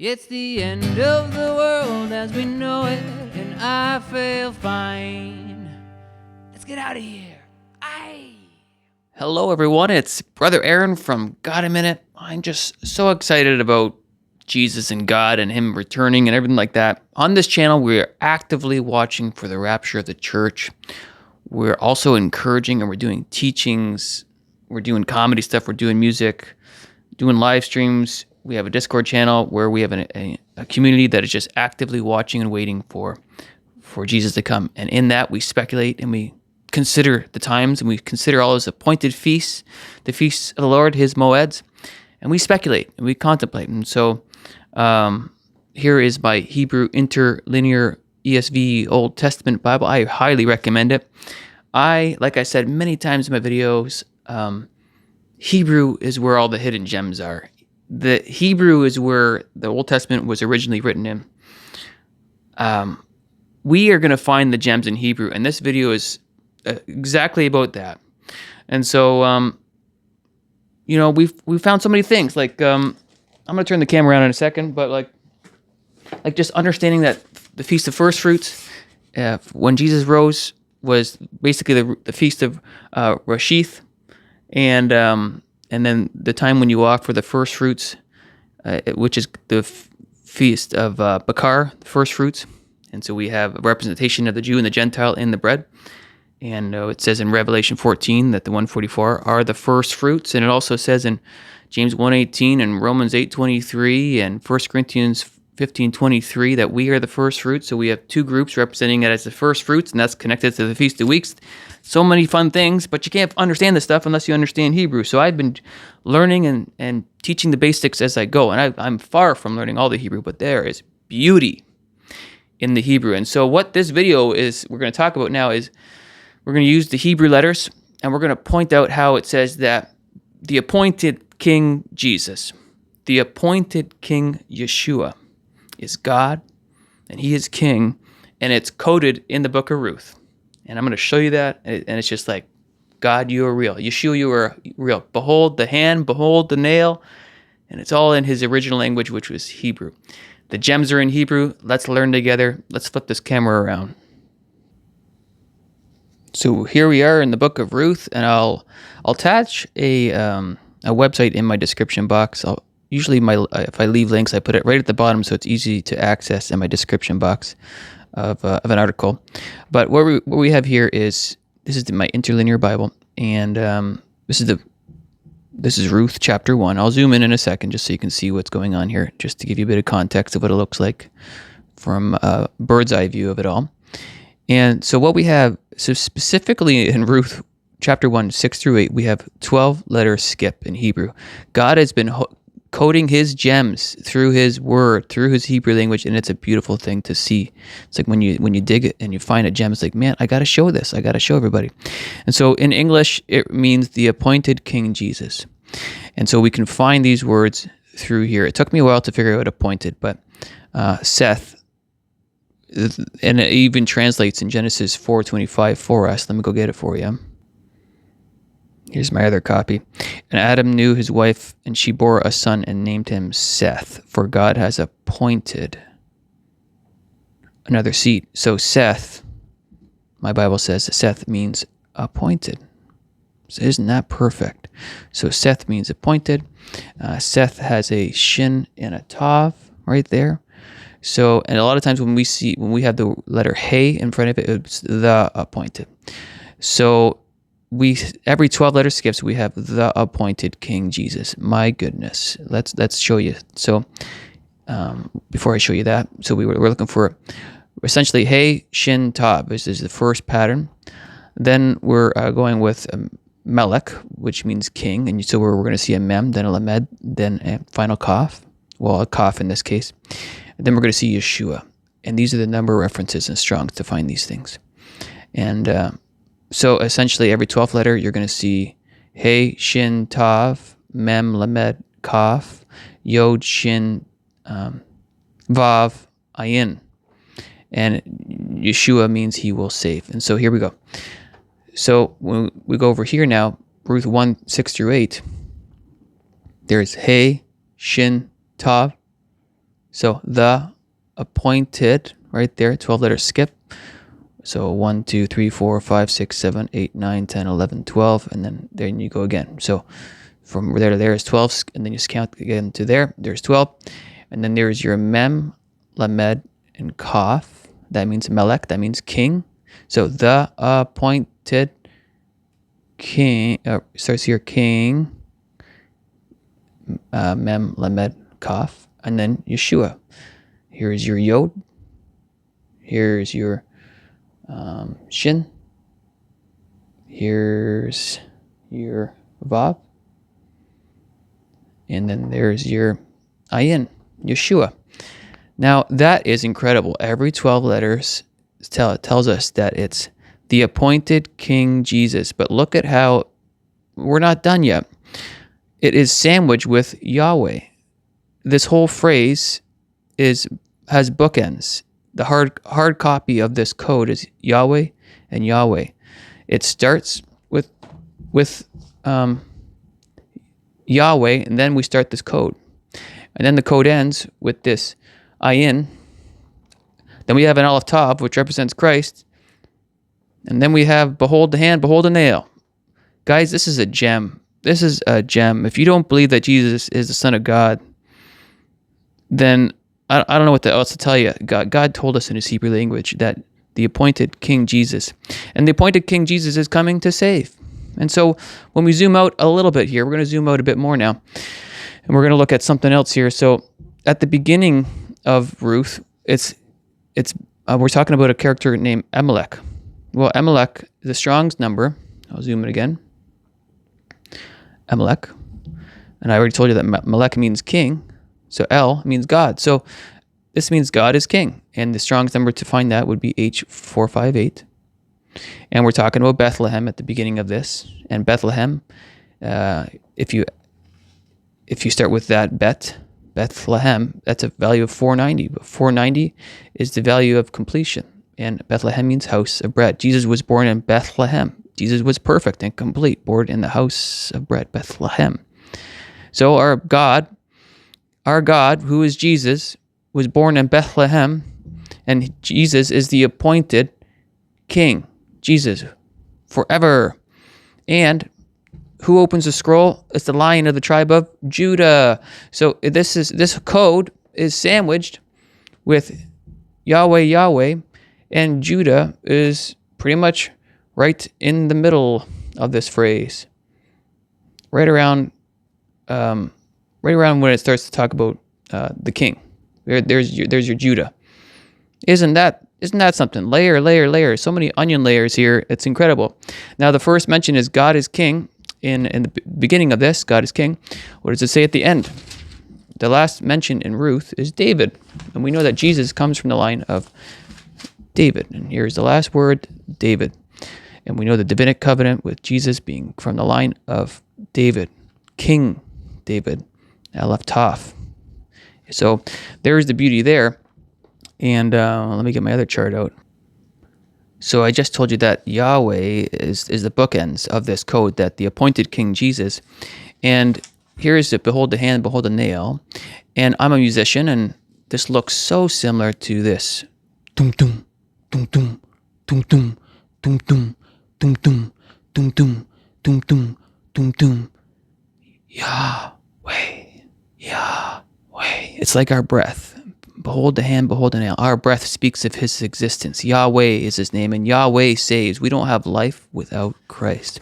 It's the end of the world as we know it, and I feel fine. Let's get out of here. Aye. Hello, everyone. It's Brother Aaron from God a Minute. I'm just so excited about Jesus and God and Him returning and everything like that. On this channel, we're actively watching for the rapture of the church. We're also encouraging and we're doing teachings. We're doing comedy stuff. We're doing music, doing live streams. We have a Discord channel where we have a community that is just actively watching and waiting for Jesus to come. And in that, we speculate and we consider the times and we consider all His appointed feasts, the feasts of the Lord, His moeds, and we speculate and we contemplate. And so here is my Hebrew Interlinear ESV Old Testament Bible. I highly recommend it. Like I said many times in my videos, Hebrew is where all the hidden gems are. The Hebrew is where the Old Testament was originally written in. We are going to find the gems in Hebrew, and this video is exactly about that. And so, we found so many things. Like, I'm going to turn the camera around in a second, but like just understanding that the Feast of First Fruits, when Jesus rose, was basically the Feast of Rashith, and then the time when you offer the first fruits, which is the Feast of Bakar, the first fruits. And so we have a representation of the Jew and the Gentile in the bread. And it says in Revelation 14 that the 144 are the first fruits. And it also says in James 1:18 and Romans 8:23 and 1 Corinthians 15:23 that we are the first fruits. So we have two groups representing it as the first fruits, and that's connected to the Feast of Weeks. So many fun things, but you can't understand this stuff unless you understand Hebrew. So I've been learning and teaching the basics as I go, and I'm far from learning all the Hebrew, but there is beauty in the Hebrew. And so what this video is, we're going to talk about now is we're going to use the Hebrew letters, and we're going to point out how it says that the appointed King Jesus, the appointed King Yeshua, is God, and He is King, and it's coded in the book of Ruth. And I'm going to show you that, and it's just like, God, you are real. Yeshua, you are real. Behold the hand, behold the nail, and it's all in His original language, which was Hebrew. The gems are in Hebrew. Let's learn together. Let's flip this camera around. So here we are in the book of Ruth, and I'll attach a website in my description box. Usually if I leave links, I put it right at the bottom so it's easy to access in my description box of an article. But what we have here is, this is my interlinear Bible, and this is Ruth chapter 1. I'll zoom in a second just so you can see what's going on here, just to give you a bit of context of what it looks like from a bird's eye view of it all. And so what we have, so specifically in Ruth chapter 1, 6 through 8, we have 12 letters skip in Hebrew. God has been coding His gems through His word, through His Hebrew language, and it's a beautiful thing to see. It's like when you dig it and you find a gem, it's like, man, I got to show this. I got to show everybody. And so in English, it means the appointed King Jesus. And so we can find these words through here. It took me a while to figure out appointed, but Seth, and it even translates in Genesis 4:25 for us. Let me go get it for you. Here's my other copy. And Adam knew his wife, and she bore a son and named him Seth, for God has appointed another seed. So Seth, my Bible says Seth means appointed. So isn't that perfect? So Seth means appointed. Seth has a shin and a tav right there. So, and a lot of times when we have the letter hey in front of it, it's the appointed. So every 12 letter skips, we have the appointed King Jesus. My goodness. Let's show you. So before I show you that, so we're looking for essentially hey, shin, tav. This is the first pattern. Then we're going with melech, which means king. And so we're going to see a mem, then a lamed, then a final kaf. Well, a kaf in this case. And then we're going to see Yeshua. And these are the number references in Strong's to find these things. And so essentially every 12th letter, you're going to see Hey, Shin, Tav, Mem, Lamed, Kaf, Yod, Shin, Vav, Ayin. And Yeshua means He will save. And so here we go. So when we go over here now, Ruth 1, 6 through 8, there's Hey, Shin, Tav, So the appointed, right there, 12-letter skip. So 1, 2, 3, 4, 5, 6, 7, 8, 9, 10, 11, 12, and then there you go again. So from there to there is 12, and then you count again to there, there's 12. And then there's your mem, lamed, and kaf. That means melech, that means king. So the appointed king, starts here, king, mem, lamed, kaf, and then Yeshua. Here's your yod. Here's your shin. Here's your vav. And then there's your ayin, Yeshua. Now that is incredible. Every 12 letters tells us that it's the appointed King Jesus. But look at how we're not done yet. It is sandwiched with Yahweh. This whole phrase has bookends. The hard copy of this code is Yahweh and Yahweh. It starts with Yahweh, and then we start this code. And then the code ends with this ayin. Then we have an aleph tav, which represents Christ. And then we have behold the hand, behold the nail. Guys, this is a gem. This is a gem. If you don't believe that Jesus is the Son of God, then I don't know what else to tell you. God told us in his Hebrew language that the appointed King Jesus. And the appointed King Jesus is coming to save. And so when we zoom out a little bit here, we're going to zoom out a bit more now. And we're going to look at something else here. So at the beginning of Ruth, we're talking about a character named Amalek. Well, Amalek is a Strong's number. I'll zoom in again. Amalek. And I already told you that Malek means king. So El means God. So this means God is king. And the Strong's number to find that would be H458. And we're talking about Bethlehem at the beginning of this. And Bethlehem, if you start with that Bethlehem, that's a value of 490. But 490 is the value of completion. And Bethlehem means house of bread. Jesus was born in Bethlehem. Jesus was perfect and complete, born in the house of bread, Bethlehem. So our God, who is Jesus, was born in Bethlehem, and Jesus is the appointed King. Jesus, forever. And who opens the scroll? It's the Lion of the tribe of Judah. So this code is sandwiched with Yahweh, and Judah is pretty much right in the middle of this phrase, right around when it starts to talk about the king. There's your Judah. Isn't that something? Layer. So many onion layers here. It's incredible. Now the first mention is God is king. In the beginning of this, God is king. What does it say at the end? The last mention in Ruth is David. And we know that Jesus comes from the line of David. And here's the last word, David. And we know the Davidic covenant with Jesus being from the line of David, King David, aleph tav. So there's the beauty there. And let me get my other chart out. So I just told you that Yahweh is the bookends of this code, that the appointed King Jesus. And here is it, behold the hand, behold the nail. And I'm a musician, and this looks so similar to this. Dum dum, dum dum, dum dum, dum dum, dum dum, dum dum, dum dum, dum dum. Yahweh, Yahweh. It's like our breath. Behold the hand, behold the nail. Our breath speaks of his existence. Yahweh is his name, and Yahweh saves. We don't have life without Christ.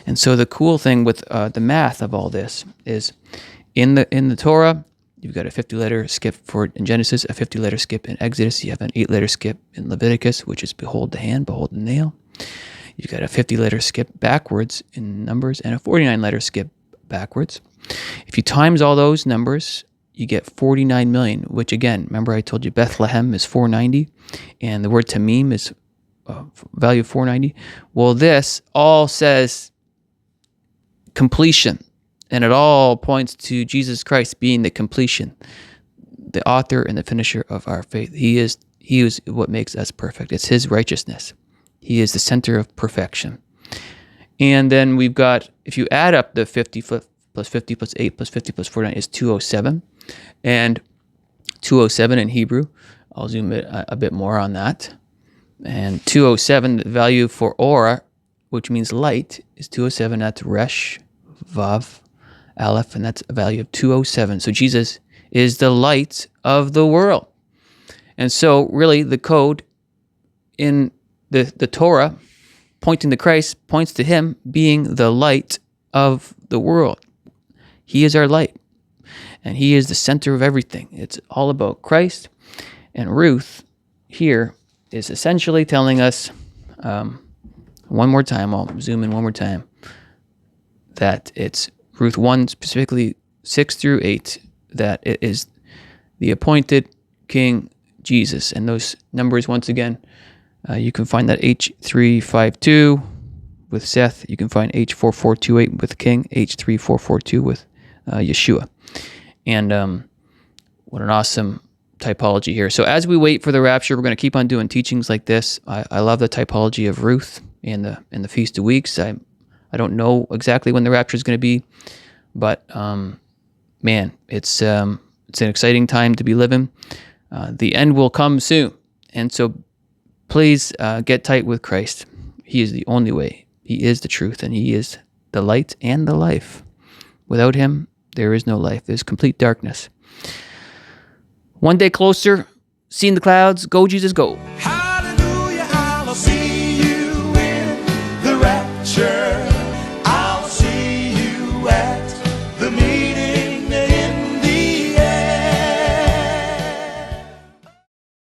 And so the cool thing with the math of all this is in the Torah, you've got a 50-letter skip in Genesis, a 50-letter skip in Exodus. You have an 8-letter skip in Leviticus, which is behold the hand, behold the nail. You've got a 50-letter skip backwards in Numbers and a 49-letter skip backwards. If you times all those numbers, you get 49 million, which again, remember I told you Bethlehem is 490, and the word tamim is value of 490. Well, this all says completion, and it all points to Jesus Christ being the completion, the author and the finisher of our faith. He is what makes us perfect. It's his righteousness. He is the center of perfection. And then we've got, if you add up the 50 plus 50 plus 8 plus 50 plus 49 is 207. And 207 in Hebrew. I'll zoom a bit more on that. And 207, the value for Aura, which means light, is 207. That's Resh, Vav, Aleph, and that's a value of 207. So Jesus is the light of the world. And so really the code in the Torah pointing to Christ points to him being the light of the world. He is our light, and he is the center of everything. It's all about Christ. And Ruth here is essentially telling us, one more time, I'll zoom in one more time, that it's Ruth 1, specifically 6 through 8, that it is the appointed King Jesus. And those numbers, once again, you can find that H352 with Seth. You can find H4428 with King, H3442 with Yeshua. And what an awesome typology here. So as we wait for the rapture, we're going to keep on doing teachings like this. I love the typology of Ruth and the Feast of Weeks. I don't know exactly when the rapture is going to be, but man, it's an exciting time to be living. The end will come soon, and so please get tight with Christ. He is the only way. He is the truth, and he is the light and the life. Without him, there is no life. There's complete darkness. One day closer, seeing the clouds. Go, Jesus, go.